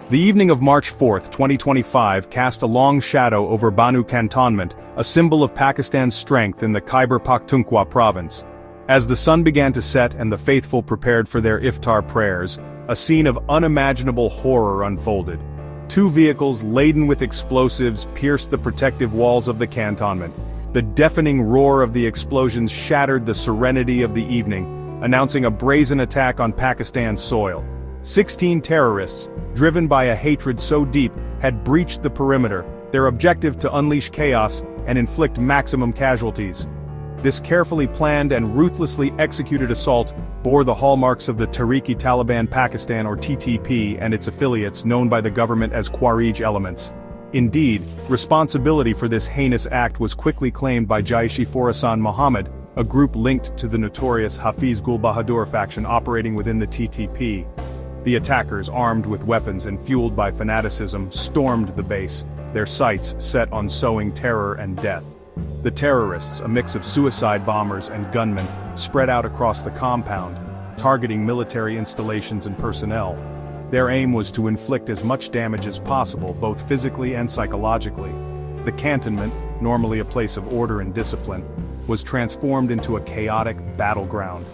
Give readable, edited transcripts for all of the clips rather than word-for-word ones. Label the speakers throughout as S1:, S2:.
S1: The evening of March 4, 2025 cast a long shadow over Bannu Cantonment, a symbol of Pakistan's strength in the Khyber Pakhtunkhwa province. As the sun began to set and the faithful prepared for their iftar prayers, a scene of unimaginable horror unfolded. Two vehicles laden with explosives pierced the protective walls of the cantonment. The deafening roar of the explosions shattered the serenity of the evening, announcing a brazen attack on Pakistan's soil. 16 terrorists, driven by a hatred so deep, had breached the perimeter, their objective to unleash chaos and inflict maximum casualties. This carefully planned and ruthlessly executed assault bore the hallmarks of the Tehreek-e-Taliban Pakistan or TTP and its affiliates known by the government as Khawarij elements. Indeed, responsibility for this heinous act was quickly claimed by Jaish-e-Khorasan Mohammed, a group linked to the notorious Hafiz Gul Bahadur faction operating within the TTP. The attackers, armed with weapons and fueled by fanaticism, stormed the base, their sights set on sowing terror and death. The terrorists, a mix of suicide bombers and gunmen, spread out across the compound, targeting military installations and personnel. Their aim was to inflict as much damage as possible, both physically and psychologically. The cantonment, normally a place of order and discipline, was transformed into a chaotic battleground.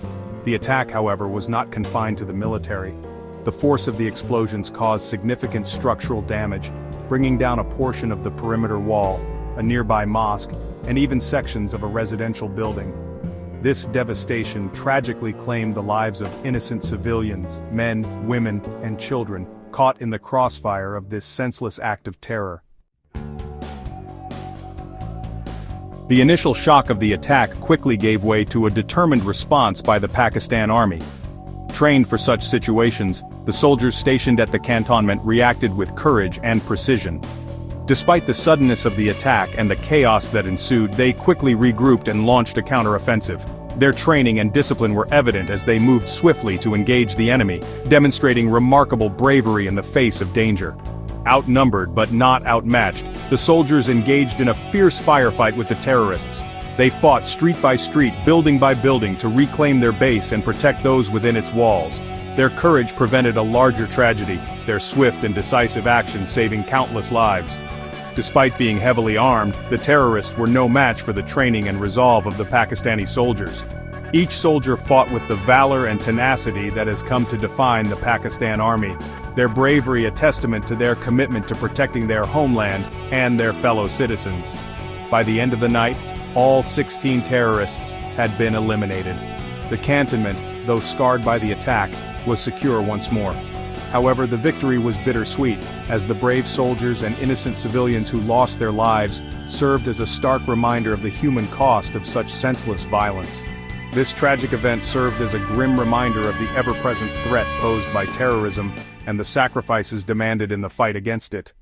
S1: The attack, however, was not confined to the military. The force of the explosions caused significant structural damage, bringing down a portion of the perimeter wall, a nearby mosque, and even sections of a residential building. This devastation tragically claimed the lives of innocent civilians, men, women, and children, caught in the crossfire of this senseless act of terror. The initial shock of the attack quickly gave way to a determined response by the Pakistan Army. Trained for such situations, the soldiers stationed at the cantonment reacted with courage and precision. Despite the suddenness of the attack and the chaos that ensued, they quickly regrouped and launched a counteroffensive. Their training and discipline were evident as they moved swiftly to engage the enemy, demonstrating remarkable bravery in the face of danger. Outnumbered but not outmatched, the soldiers engaged in a fierce firefight with the terrorists. They fought street by street, building by building to reclaim their base and protect those within its walls. Their courage prevented a larger tragedy, their swift and decisive action saving countless lives. Despite being heavily armed, the terrorists were no match for the training and resolve of the Pakistani soldiers. Each soldier fought with the valor and tenacity that has come to define the Pakistan Army, their bravery a testament to their commitment to protecting their homeland and their fellow citizens. By the end of the night, all 16 terrorists had been eliminated. The cantonment, though scarred by the attack, was secure once more. However, the victory was bittersweet, as the brave soldiers and innocent civilians who lost their lives served as a stark reminder of the human cost of such senseless violence. This tragic event served as a grim reminder of the ever-present threat posed by terrorism and the sacrifices demanded in the fight against it.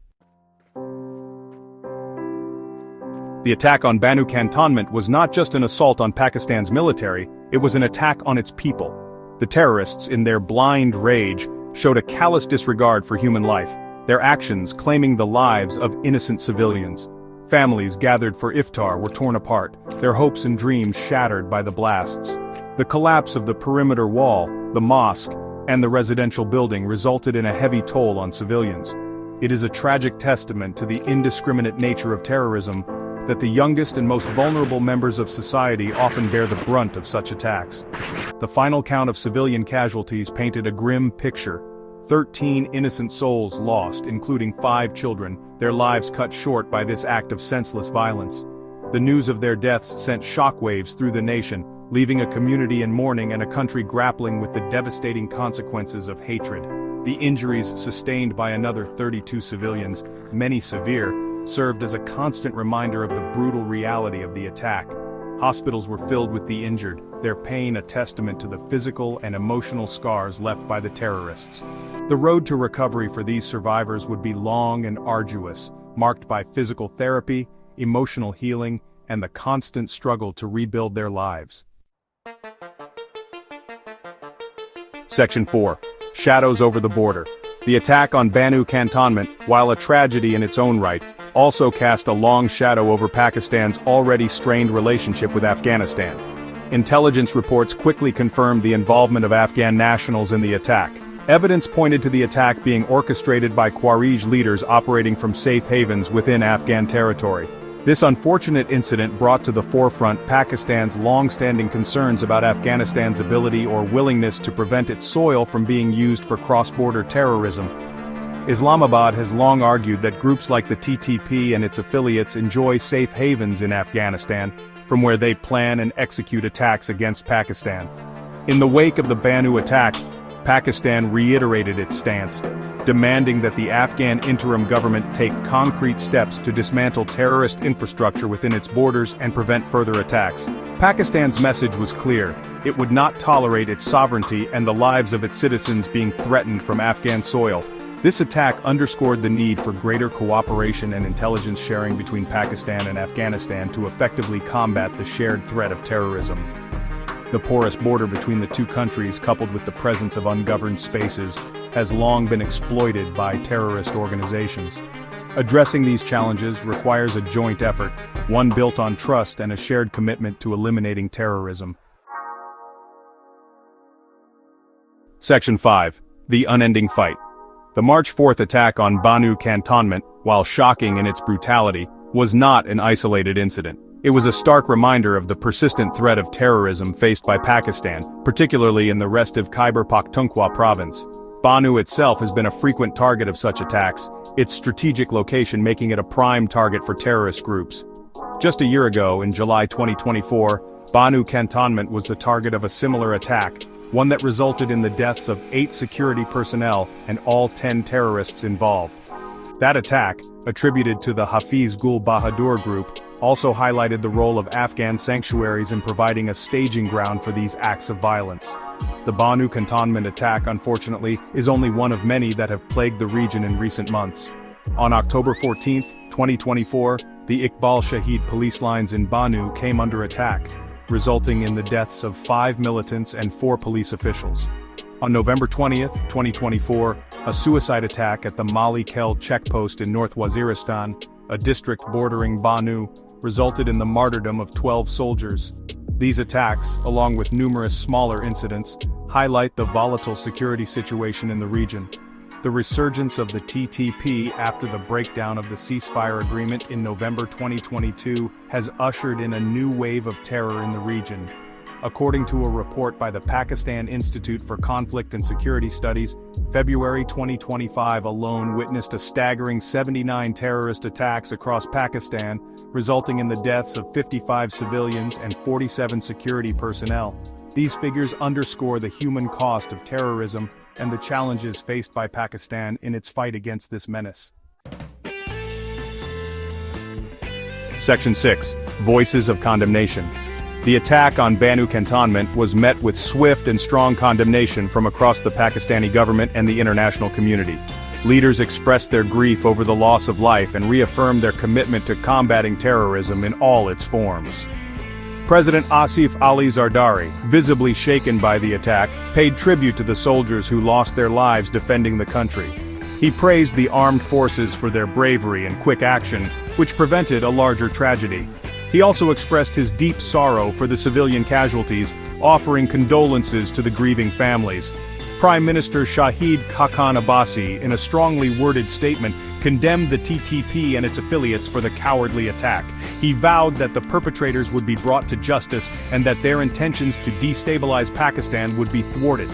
S1: The attack on Bannu Cantonment was not just an assault on Pakistan's military, it was an attack on its people. The terrorists, in their blind rage, showed a callous disregard for human life, their actions claiming the lives of innocent civilians. Families gathered for iftar were torn apart, their hopes and dreams shattered by the blasts. The collapse of the perimeter wall, the mosque, and the residential building resulted in a heavy toll on civilians. It is a tragic testament to the indiscriminate nature of terrorism that the youngest and most vulnerable members of society often bear the brunt of such attacks. The final count of civilian casualties painted a grim picture. 13 innocent souls lost, including 5 children, their lives cut short by this act of senseless violence. The news of their deaths sent shockwaves through the nation, leaving a community in mourning and a country grappling with the devastating consequences of hatred. The injuries sustained by another 32 civilians, many severe, served as a constant reminder of the brutal reality of the attack. Hospitals were filled with the injured, their pain a testament to the physical and emotional scars left by the terrorists. The road to recovery for these survivors would be long and arduous, marked by physical therapy, emotional healing, and the constant struggle to rebuild their lives. Section 4. Shadows over the border. The attack on Bannu Cantonment, while a tragedy in its own right, also cast a long shadow over Pakistan's already strained relationship with Afghanistan. Intelligence reports quickly confirmed the involvement of Afghan nationals in the attack. Evidence pointed to the attack being orchestrated by Khawarij leaders operating from safe havens within Afghan territory. This unfortunate incident brought to the forefront Pakistan's long-standing concerns about Afghanistan's ability or willingness to prevent its soil from being used for cross-border terrorism. Islamabad has long argued that groups like the TTP and its affiliates enjoy safe havens in Afghanistan, from where they plan and execute attacks against Pakistan. In the wake of the Bannu attack, Pakistan reiterated its stance, demanding that the Afghan interim government take concrete steps to dismantle terrorist infrastructure within its borders and prevent further attacks. Pakistan's message was clear: it would not tolerate its sovereignty and the lives of its citizens being threatened from Afghan soil. This attack underscored the need for greater cooperation and intelligence sharing between Pakistan and Afghanistan to effectively combat the shared threat of terrorism. The porous border between the two countries, coupled with the presence of ungoverned spaces, has long been exploited by terrorist organizations. Addressing these challenges requires a joint effort, one built on trust and a shared commitment to eliminating terrorism. Section 5. The Unending Fight. The March 4th attack on Bannu Cantonment, while shocking in its brutality, was not an isolated incident. It was a stark reminder of the persistent threat of terrorism faced by Pakistan, particularly in the restive Khyber Pakhtunkhwa province. Bannu itself has been a frequent target of such attacks, its strategic location making it a prime target for terrorist groups. Just a year ago, in July 2024, Bannu Cantonment was the target of a similar attack, one that resulted in the deaths of 8 security personnel and all 10 terrorists involved. That attack, attributed to the Hafiz Gul Bahadur group, also highlighted the role of Afghan sanctuaries in providing a staging ground for these acts of violence. The Bannu Cantonment attack, unfortunately, is only one of many that have plagued the region in recent months. On October 14, 2024, the Iqbal Shahid police lines in Bannu came under attack, resulting in the deaths of 5 militants and 4 police officials. On November 20, 2024, a suicide attack at the Mali Kel checkpost in North Waziristan, a district bordering Bannu, resulted in the martyrdom of 12 soldiers. These attacks, along with numerous smaller incidents, highlight the volatile security situation in the region. The resurgence of the TTP after the breakdown of the ceasefire agreement in November 2022 has ushered in a new wave of terror in the region. According to a report by the Pakistan Institute for Conflict and Security Studies, February 2025 alone witnessed a staggering 79 terrorist attacks across Pakistan, resulting in the deaths of 55 civilians and 47 security personnel. These figures underscore the human cost of terrorism and the challenges faced by Pakistan in its fight against this menace. Section 6. Voices of Condemnation. The attack on Bannu Cantonment was met with swift and strong condemnation from across the Pakistani government and the international community. Leaders expressed their grief over the loss of life and reaffirmed their commitment to combating terrorism in all its forms. President Asif Ali Zardari, visibly shaken by the attack, paid tribute to the soldiers who lost their lives defending the country. He praised the armed forces for their bravery and quick action, which prevented a larger tragedy. He also expressed his deep sorrow for the civilian casualties, offering condolences to the grieving families. Prime Minister Shahid Khaqan Abbasi, in a strongly worded statement, condemned the TTP and its affiliates for the cowardly attack. He vowed that the perpetrators would be brought to justice and that their intentions to destabilize Pakistan would be thwarted.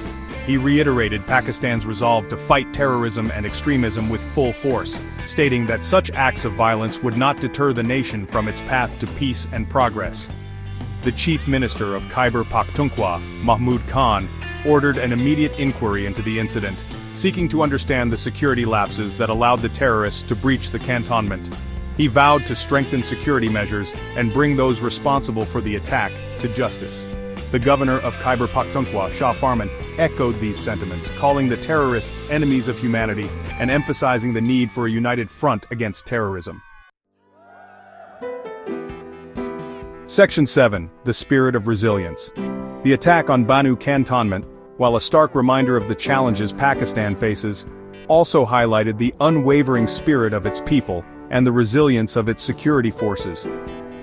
S1: He reiterated Pakistan's resolve to fight terrorism and extremism with full force, stating that such acts of violence would not deter the nation from its path to peace and progress. The Chief Minister of Khyber Pakhtunkhwa, Mahmood Khan, ordered an immediate inquiry into the incident, seeking to understand the security lapses that allowed the terrorists to breach the cantonment. He vowed to strengthen security measures and bring those responsible for the attack to justice. The governor of Khyber Pakhtunkhwa, Shah Farman, echoed these sentiments, calling the terrorists enemies of humanity and emphasizing the need for a united front against terrorism. Section 7. The Spirit of Resilience. The attack on Bannu Cantonment, while a stark reminder of the challenges Pakistan faces, also highlighted the unwavering spirit of its people and the resilience of its security forces.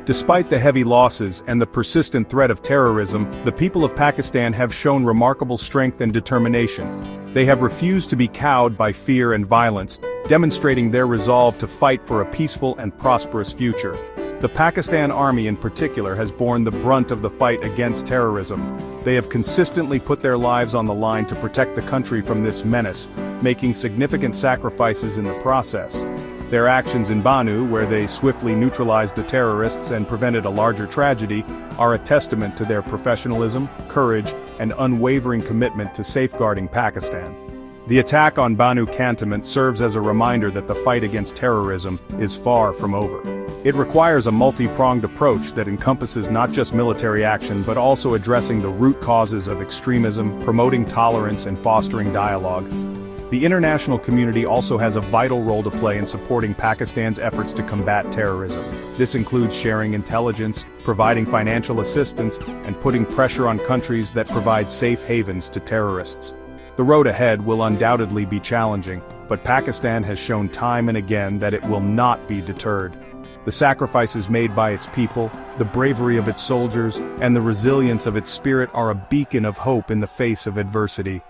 S1: Despite the heavy losses and the persistent threat of terrorism, the people of Pakistan have shown remarkable strength and determination. They have refused to be cowed by fear and violence, demonstrating their resolve to fight for a peaceful and prosperous future. The Pakistan Army in particular has borne the brunt of the fight against terrorism. They have consistently put their lives on the line to protect the country from this menace, making significant sacrifices in the process. Their actions in Bannu, where they swiftly neutralized the terrorists and prevented a larger tragedy, are a testament to their professionalism, courage, and unwavering commitment to safeguarding Pakistan. The attack on Bannu Cantonment serves as a reminder that the fight against terrorism is far from over. It requires a multi-pronged approach that encompasses not just military action but also addressing the root causes of extremism, promoting tolerance, and fostering dialogue. The international community also has a vital role to play in supporting Pakistan's efforts to combat terrorism. This includes sharing intelligence, providing financial assistance, and putting pressure on countries that provide safe havens to terrorists. The road ahead will undoubtedly be challenging, but Pakistan has shown time and again that it will not be deterred. The sacrifices made by its people, the bravery of its soldiers, and the resilience of its spirit are a beacon of hope in the face of adversity.